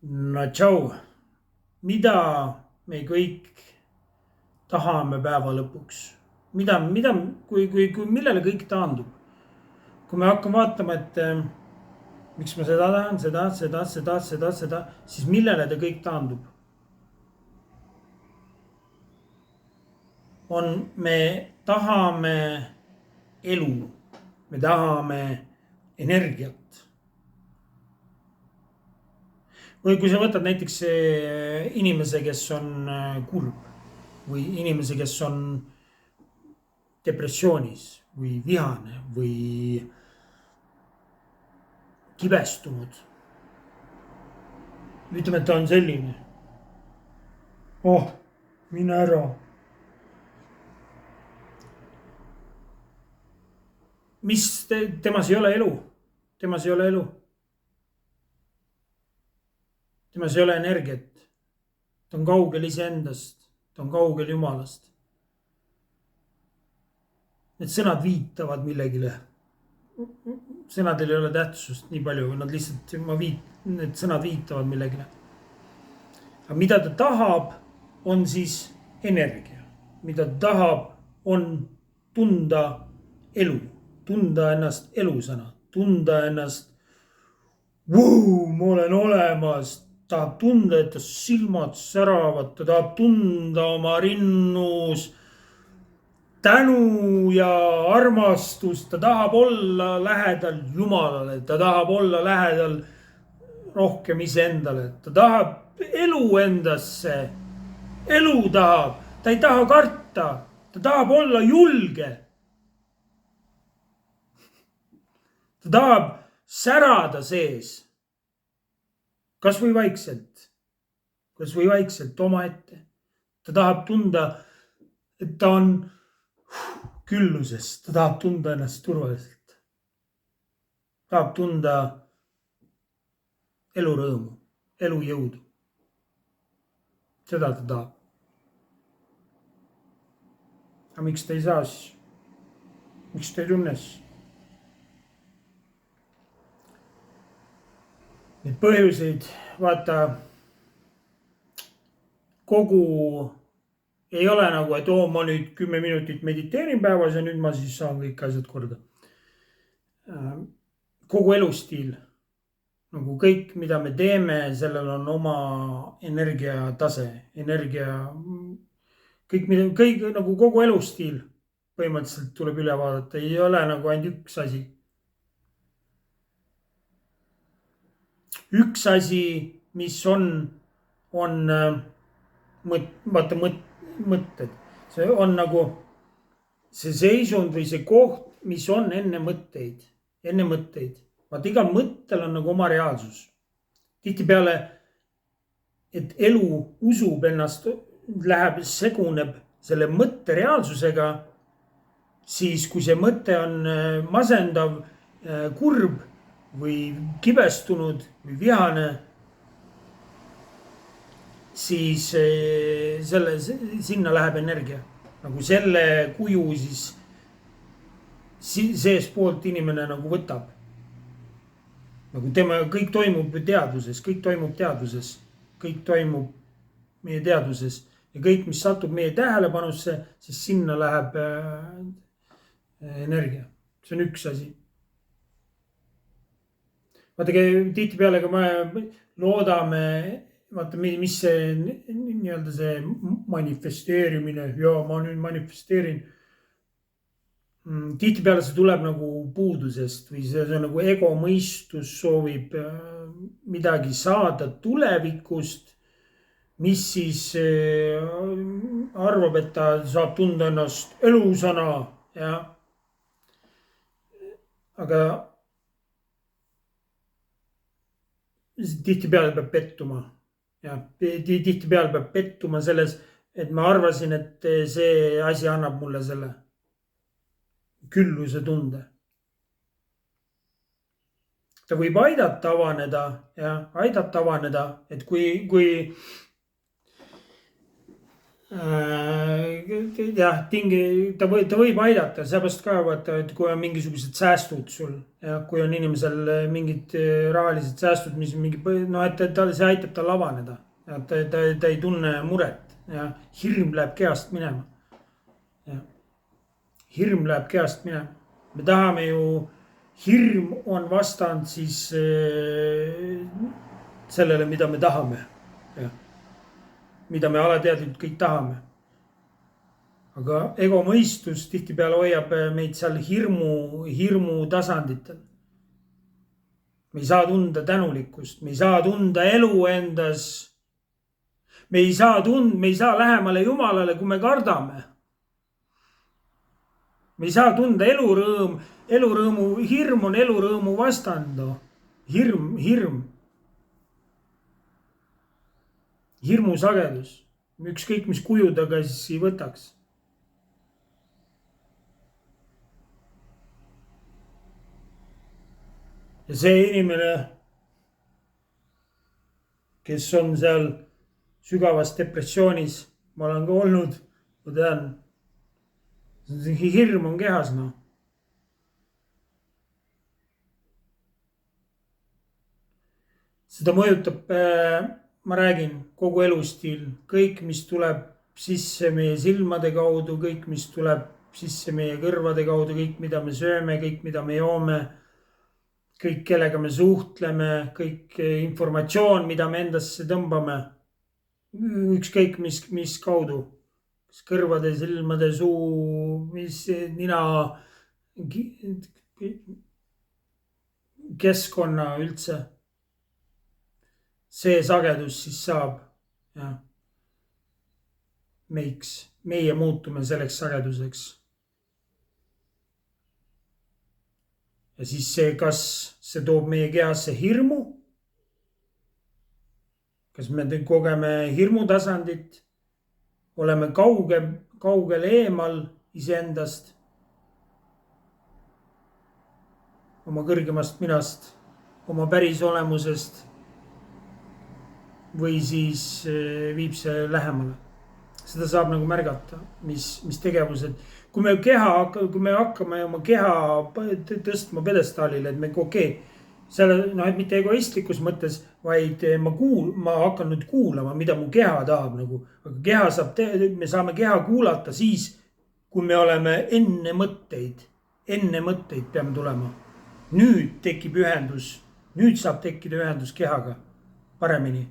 No tšau, mida me kõik tahame päeva lõpuks? Millele kõik taandub? Kui me hakkame vaatama, et miks ma seda tahan, seda, siis millele ta kõik taandub? Me tahame elu, me tahame energiat. Või kui sa võtad näiteks inimese, kes on kurb või inimese, kes on depressioonis või vihane või kibestunud. ütleme, et ta on selline. Oh, mine ära. Temas ei ole elu, temas ei ole elu. temas ei ole energiat. ta on kaugel iseendast, ta on kaugel Jumalast. Need sõnad viitavad millegile. sõnadel ei ole tähtsust nii palju, nad lihtsalt, need sõnad viitavad millegile. aga mida ta tahab, on siis energia. mida ta tahab, on tunda elu, tunda ennast elusana, tunda ennast. Ma olen olemas. Tahab tunda, et ta silmad säravad, ta tahab tunda oma rinnus tänu ja armastust, ta tahab olla lähedal Jumalale, ta tahab olla lähedal rohkem iseendale, ta tahab elu endasse, elu tahab, ta ei taha karta, ta tahab olla julge. ta tahab särada sees. kas või vaikselt omaette. ta tahab tunda, et ta on külluses, ta tahab tunda ennast turvaliselt. tahab tunda elurõõmu, elujõudu. seda ta tahab. aga miks ta ei saa siis? miks ta ei tunne siis? Neid põhjuseid, vaata, kogu ei ole nagu, et ma nüüd 10 minutit mediteerin päevas ja nüüd ma siis saan kõik asjad korda. kogu elustiil, nagu kõik, mida me teeme, sellel on oma energiatase, kõik nagu kogu elustiil põhimõtteliselt tuleb üle vaadata, ei ole nagu ainult üks asi. üks asi, mis on mõtted. see on nagu see seisund või see koht, mis on enne mõtteid. vaata, igal mõttel on nagu oma reaalsus. tihtipeale, et elu usub ennast, seguneb selle mõtte reaalsusega, siis kui see mõte on masendav, kurb või kibestunud või vihane, siis sinna läheb energia. nagu selle kuju siis seespoolt inimene nagu võtab. nagu kõik toimub teadvuses, kõik toimub meie teadvuses. ja kõik, mis satub meie tähelepanusse, siis sinna läheb energia. see on üks asi. vaadake, tihtipeale ka me loodame, vaata, mis see nii-öelda see manifesteerimine ja ma nüüd manifesteerin. tihtipeale see tuleb nagu puudusest või see on nagu ego mõistus soovib midagi saada tulevikust, mis siis arvab, et ta saab tunda ennast elusana, jah. aga tihtipeale peab pettuma. ja tihtipeale peab pettuma selles, et ma arvasin, et see asi annab mulle selle külluse tunde. ta võib aidata avaneda, et kui jah, ta võib aidata, seepärast ka vaata, et kui on mingisugused säästud sul ja kui on inimesel mingid rahalised säästud, mis mingi, no et see aitab tal avaneda. ja ta ei tunne muret ja hirm läheb kehast minema. Hirm läheb kehast minema. me tahame ju, hirm on vastand siis sellele, mida me tahame. mida me alateadlikult kõik tahame. aga ego mõistus tihtipeale hoiab meid seal hirmu tasanditel. me ei saa tunda tänulikkust, me ei saa tunda elu endas. me ei saa lähemale Jumalale, kui me kardame. me ei saa tunda elurõõmu, hirm on elurõõmu vastand. Hirmu sagedus, ükskõik mis kuju ta ka siis ei võtaks. ja see inimene, kes on seal sügavas depressioonis, ma olen ka olnud, ma tean, hirm on kehas, noh. seda mõjutab, ma räägin, kogu elustiil, kõik, mis tuleb sisse meie silmade kaudu, kõik, mis tuleb sisse meie kõrvade kaudu, kõik, mida me sööme, kõik, mida me joome, kõik, kellega me suhtleme, kõik informatsioon, mida me endasse tõmbame, ükskõik mis kaudu, kas kõrvade, silmade, suu, mis nina, keskkonna üldse. see sagedus siis saab ja meie muutume selleks sageduseks. ja siis kas see toob meie kehasse hirmu? kas me kogeme hirmu tasandit? oleme kaugel eemal iseendast, oma kõrgemast minast, oma päris olemusest? või siis viib see lähemale. seda saab nagu märgata, mis tegevused, kui me hakkame oma keha tõstma pjedestaalile, et me selle, noh, et mitte egoistlikus mõttes, vaid ma hakkan nüüd kuulama, mida mu keha tahab nagu. aga me saame keha kuulata siis, kui me oleme enne mõtteid peame tulema. nüüd tekib ühendus, nüüd saab tekkida ühendus kehaga paremini.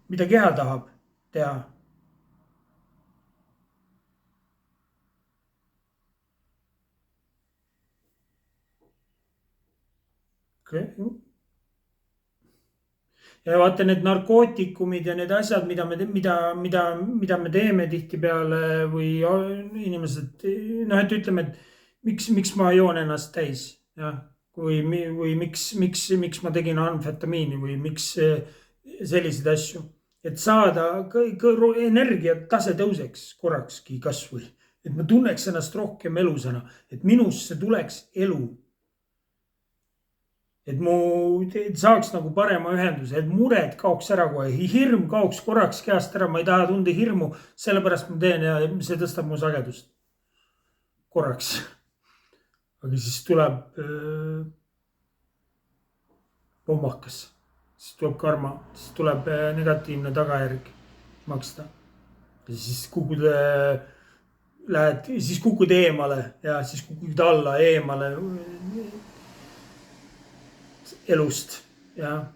mida keha tahab teha? ja vaata need narkootikumid ja need asjad, mida me teeme tihtipeale või inimesed, noh, et ütleme, et miks ma joon ennast täis, jah, või miks ma tegin amfetamiini või miks selliseid asju, et saada energiatase tõuseks korrakski kasvõi, et ma tunneks ennast rohkem elusana, et minusse tuleks elu. et saaks nagu parema ühenduse, et mured kaoks ära kohe, hirm kaoks korraks käest ära, ma ei taha tunda hirmu, sellepärast ma teen ja see tõstab mu sagedust korraks. aga siis tuleb pommakas, siis tuleb karma, siis tuleb negatiivne tagajärg maksta. ja siis kukud eemale ja siis kukud alla eemale elust, jah.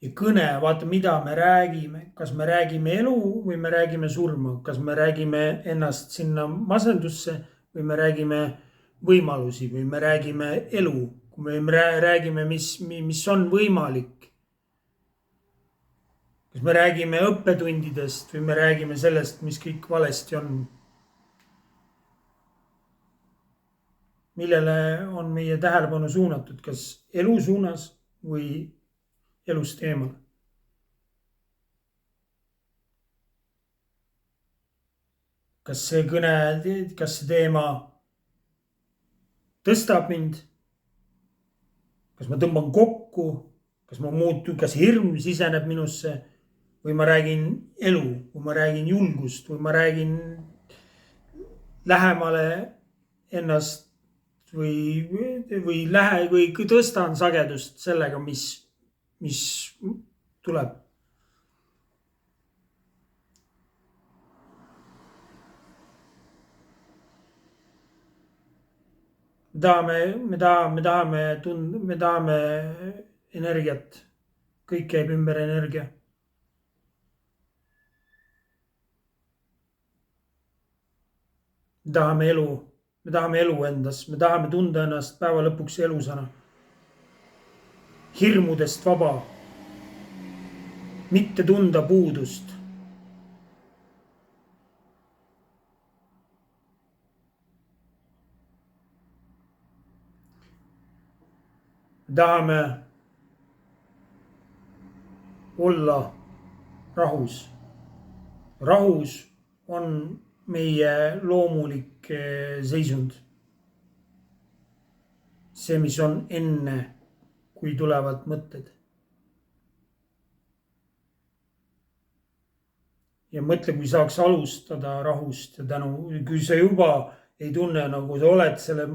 ja kõne, vaata, mida me räägime, kas me räägime elu või me räägime surma, kas me räägime ennast sinna masendusse või me räägime võimalusi või me räägime elu, kui me räägime, mis on võimalik. kas me räägime õppetundidest või me räägime sellest, mis kõik valesti on. millele on meie tähelepanu suunatud, kas elu suunas või elust eemal. kas see kõne, kas see teema tõstab mind kas ma tõmban kokku, kas ma muutun, kas hirm siseneb minusse või ma räägin elu, või ma räägin julgust, või ma räägin lähemale ennast või tõstan sagedust sellega, mis tuleb. me tahame energiat, kõik käib ümber energia. Me tahame elu endas, me tahame tunda ennast päeva lõpuks elusana. Hirmudest vaba, mitte tunda puudust. Me tahame olla rahus. Rahus on meie loomulik seisund. See, mis on enne, kui tulevad mõtted. Ja mõtle, kui saaks alustada rahust ja tänu, kui sa juba ei tunne, nagu sa oled selle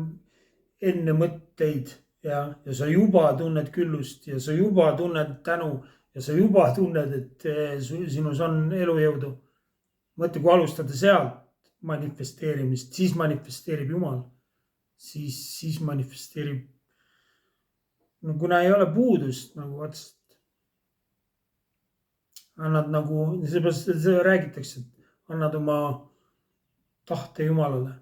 enne mõtteid ja sa juba tunned küllust ja sa juba tunned tänu ja sa juba tunned, et sinus on elujõudu. Mõtle, kui alustada sealt manifesteerimist, siis manifesteerib Jumal. Siis manifesteerib, no kuna ei ole puudust nagu otsast. Annad nagu, seepärast seda räägitakse, et annad oma tahte Jumalale.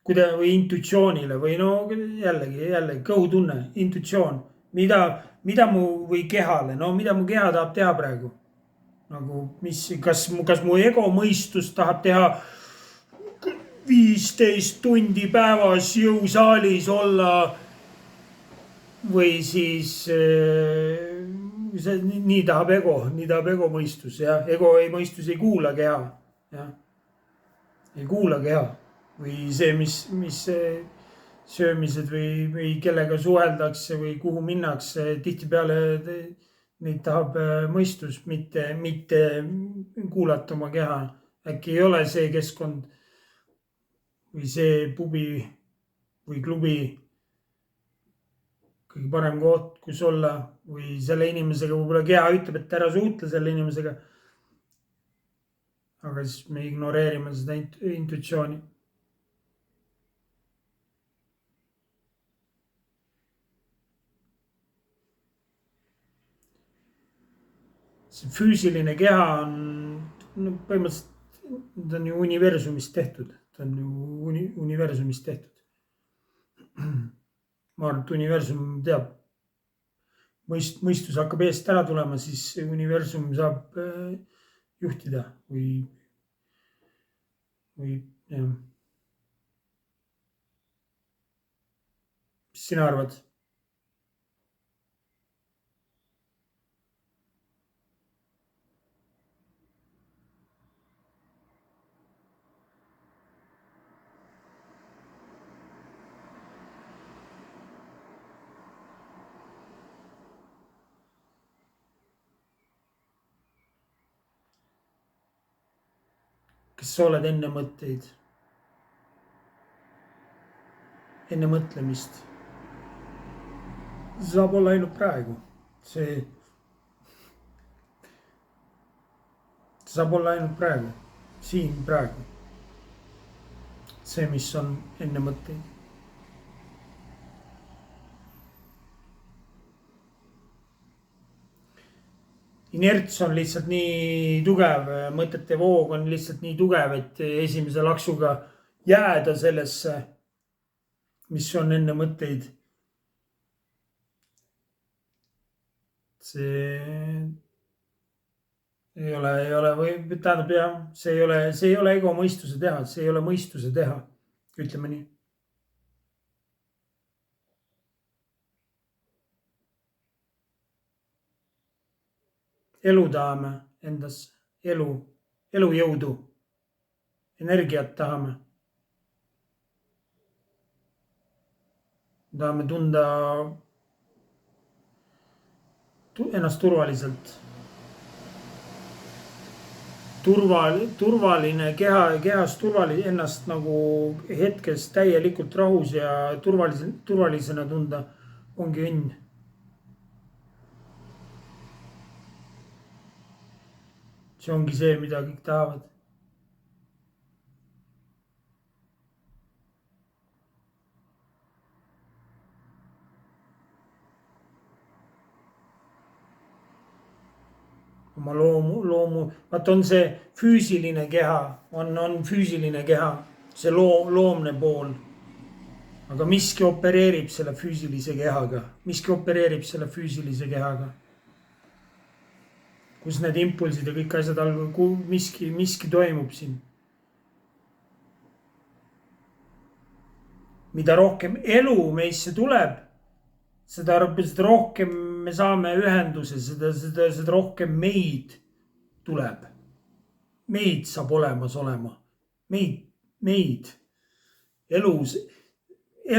Või intuitsioonile või no jällegi kõhutunne, intuitsioon, mida mu või kehale, no mida mu keha tahab teha praegu. Nagu kas mu ego mõistus tahab teha 15 tundi päevas jõusaalis olla või siis nii tahab ego mõistus ja ego mõistus ei kuula keha, jah. Ei kuula keha või see, mis söömised või kellega suheldakse või kuhu minnakse, tihtipeale neid tahab mõistus, mitte kuulata oma keha. Äkki ei ole see keskkond või see pubi või klubi kõige parem koht, kus olla või selle inimesega võib-olla keha ütleb, et ära suhtle selle inimesega. Aga siis me ignoreerime seda intuitsiooni. See füüsiline keha on põhimõtteliselt, ta on ju universumist tehtud. Ma arvan, et universum teab, mõistus hakkab eest ära tulema, siis universum saab juhtida või jah. Mis sina arvad? Kas sa oled enne mõtteid, enne mõtlemist? See saab olla ainult praegu. See saab olla ainult praegu, siin praegu. See, mis on enne mõtteid. Inerts on lihtsalt nii tugev, mõtete voog on lihtsalt nii tugev, et esimese laksuga jääda sellesse, mis on enne mõtteid. See ei ole või tähendab jah, see ei ole ego mõistuse teha, see ei ole mõistuse teha, ütleme nii. Elu tahame endas, elujõudu, energiat tahame. Tahame tunda ennast turvaliselt. Turvaline kehas ennast nagu hetkes täielikult rahus ja turvalisena tunda ongi õnn. See ongi see, mida kõik tahavad. Oma vaat on see füüsiline keha, on füüsiline keha, see loomne pool. aga miski opereerib selle füüsilise kehaga, miski opereerib selle füüsilise kehaga. kus need impulsid ja kõik asjad algavad, miski toimub siin. mida rohkem elu meisse tuleb, seda rohkem me saame ühenduse, seda rohkem meid tuleb. meid saab olemas olema, meid.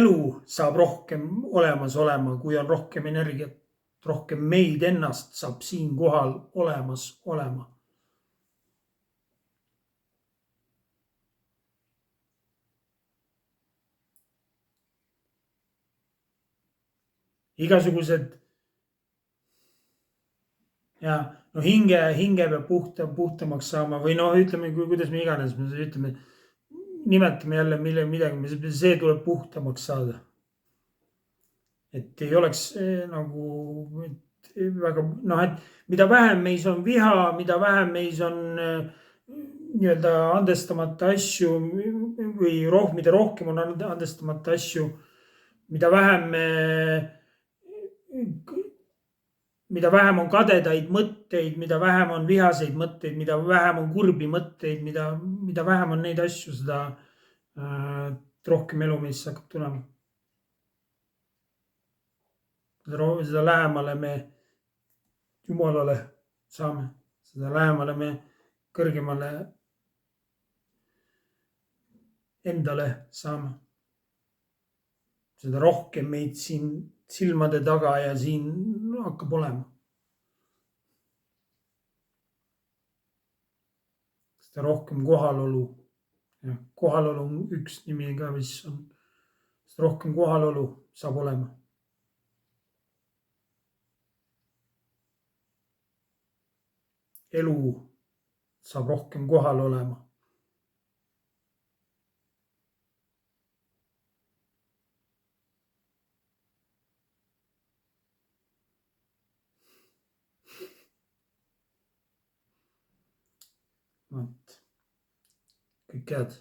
elu saab rohkem olemas olema, kui on rohkem energiat, rohkem meid ennast saab siinkohal olemas olema. igasugused ja no hinge peab puhtamaks saama või noh, ütleme, kuidas me iganes me ütleme, nimetame jälle midagi, see tuleb puhtamaks saada. et ei oleks nagu väga noh, et mida vähem meis on viha, mida vähem meis on nii-öelda andestamata asju või mida rohkem on andestamata asju, mida vähem on kadedaid mõtteid, mida vähem on vihaseid mõtteid, mida vähem on kurbi mõtteid, mida vähem on neid asju, seda rohkem elu meisse hakkab tulema. seda lähemale me Jumalale saame, seda lähemale me kõrgemale endale saame. seda rohkem meid siin silmade taga ja siin hakkab olema. seda rohkem kohalolu. kohalolu on üks nimi ka, mis on, seda rohkem kohalolu saab olema. elu saab rohkem kohal olema. vot, kõik head.